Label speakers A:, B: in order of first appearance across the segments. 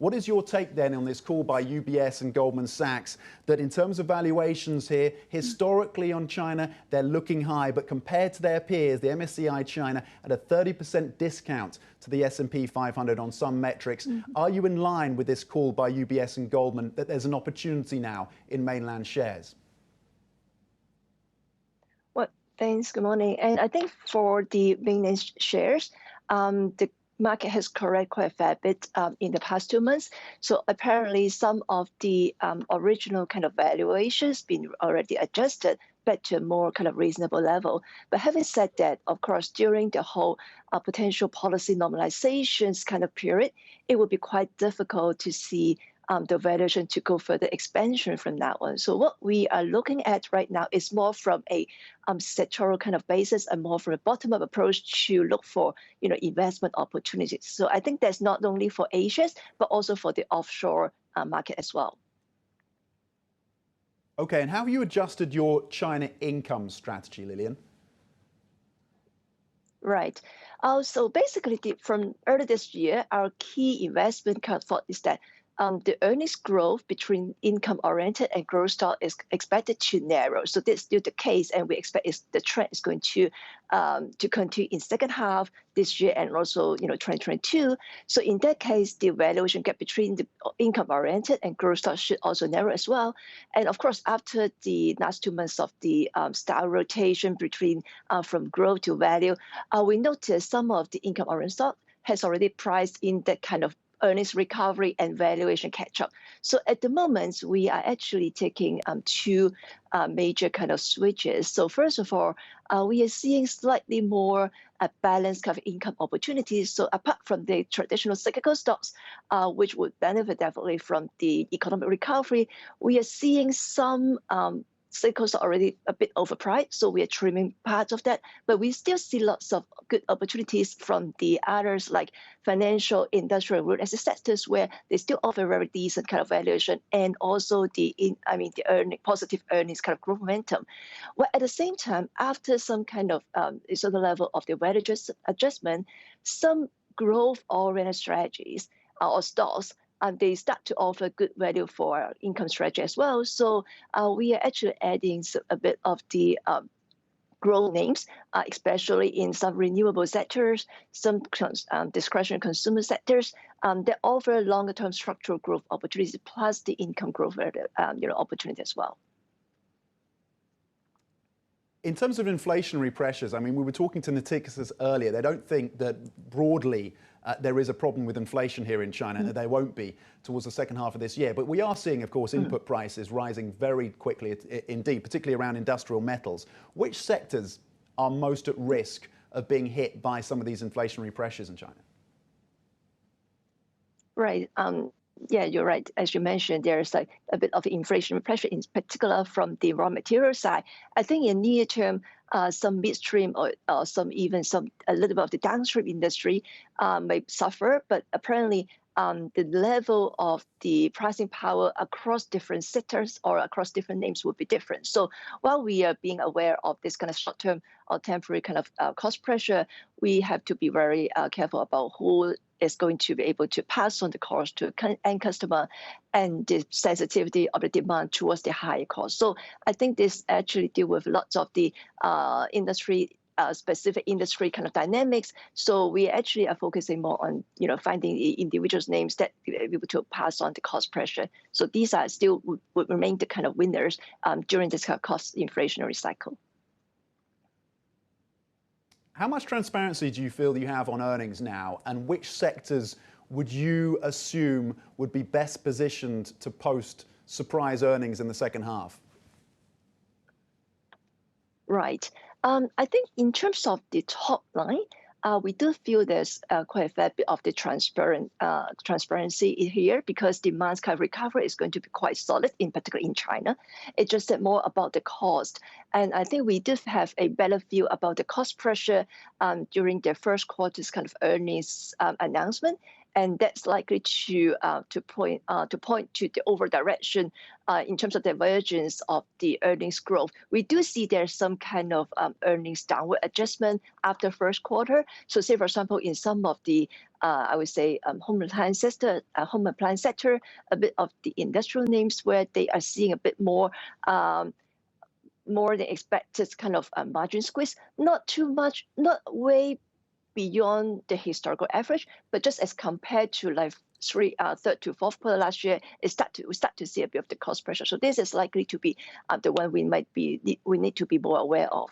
A: What is your take then on this call by UBS and Goldman Sachs that in terms of valuations here, historically on China, they're looking high, but compared to their peers, the MSCI China at a 30% discount to the S&P 500 on some metrics. Are you in line with this call by UBS and Goldman that there's an opportunity now in mainland shares?
B: Well, thanks. Good morning. And I think for the mainland shares, the market has corrected quite a fair bit in the past 2 months. So apparently some of the original kind of valuations been already adjusted back to a more kind of reasonable level. But having said that, of course, during the whole potential policy normalizations kind of period, it would be quite difficult to see the valuation to go further expansion from that one. So what we are looking at right now is more from a sectoral kind of basis and more from a bottom-up approach to look for investment opportunities. So I think that's not only for Asians, but also for the offshore market as well.
A: Okay, and how have you adjusted your China income strategy, Lilian?
B: Right. So basically, from early this year, our key investment thought is that the earnings growth between income-oriented and growth stock is expected to narrow. So that's still the case, and we expect the trend is going to continue in second half this year and also 2022. So in that case, the valuation gap between the income-oriented and growth stock should also narrow as well. And of course, after the last 2 months of the style rotation between from growth to value, we noticed some of the income-oriented stock has already priced in that kind of earnings recovery and valuation catch-up. So at the moment, we are actually taking two major kind of switches. So first of all, we are seeing slightly more balanced kind of income opportunities. So apart from the traditional cyclical stocks, which would benefit definitely from the economic recovery, we are seeing some cycles are already a bit overpriced, so we are trimming parts of that. But we still see lots of good opportunities from the others like financial, industrial, real estate sectors where they still offer very decent kind of valuation and also the positive earnings kind of growth momentum. Well, at the same time, after some kind of certain level of the value adjustment, some growth-oriented strategies or stocks they start to offer good value for income strategy as well. So we are actually adding a bit of the growth names, especially in some renewable sectors, some discretionary consumer sectors that offer longer-term structural growth opportunities, plus the income growth opportunity as well.
A: In terms of inflationary pressures, I mean, we were talking to Natixis earlier. They don't think that broadly there is a problem with inflation here in China, and there won't be towards the second half of this year. But we are seeing, of course, input prices rising very quickly indeed, particularly around industrial metals. Which sectors are most at risk of being hit by some of these inflationary pressures in China? Right.
B: Yeah, you're right. As you mentioned, there's like a bit of inflationary pressure, in particular from the raw material side. I think in near term, some midstream or a little bit of the downstream industry may suffer, but apparently the level of the pricing power across different sectors or across different names would be different. So while we are being aware of this kind of short-term or temporary kind of cost pressure, we have to be very careful about who is going to be able to pass on the cost to end customer and the sensitivity of the demand towards the higher cost. So I think this actually deal with lots of the specific industry kind of dynamics. So we actually are focusing more on finding the individuals' names that be able to pass on the cost pressure. So these are still would remain the kind of winners during this kind of cost inflationary cycle.
A: How much transparency do you feel you have on earnings now, and which sectors would you assume would be best positioned to post surprise earnings in the second half?
B: Right. I think in terms of the top line, we do feel there's quite a fair bit of the transparency here because demand kind of recovery is going to be quite solid, in particular in China. It just said more about the cost. And I think we do have a better view about the cost pressure during the first quarter's kind of earnings announcement. and that's likely to point to the overall direction in terms of the divergence of the earnings growth. We do see there's some kind of earnings downward adjustment after first quarter. So, say for example, in some of the I would say home appliance sector, a bit of the industrial names where they are seeing a bit more than expected kind of margin squeeze. Not too much, not way beyond the historical average, but just as compared to like third to fourth quarter last year, we start to see a bit of the cost pressure. So this is likely to be the one we need to be more aware of.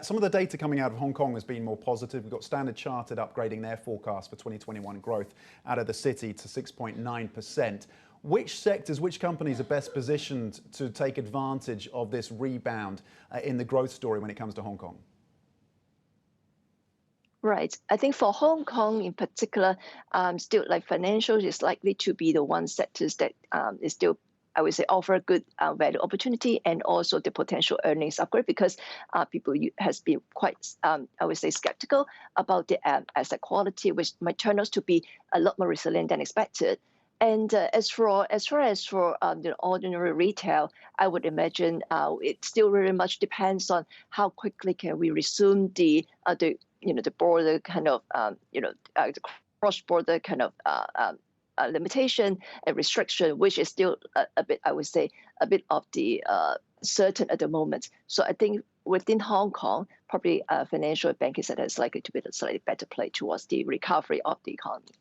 A: Some of the data coming out of Hong Kong has been more positive. We've got Standard Chartered upgrading their forecast for 2021 growth out of the city to 6.9%. Which sectors, which companies are best positioned to take advantage of this rebound in the growth story when it comes to Hong Kong?
B: Right. I think for Hong Kong in particular, still like financials is likely to be the one sectors that is still, I would say, offer good value opportunity and also the potential earnings upgrade, because people has been quite, I would say, skeptical about the asset quality, which might turn out to be a lot more resilient than expected. And as far as the ordinary retail, I would imagine it still very much depends on how quickly can we resume the border kind of the cross-border kind of limitation and restriction, which is still a bit, I would say, a bit of the certain at the moment. So I think within Hong Kong, probably financial banking sector is likely to be a slightly better play towards the recovery of the economy.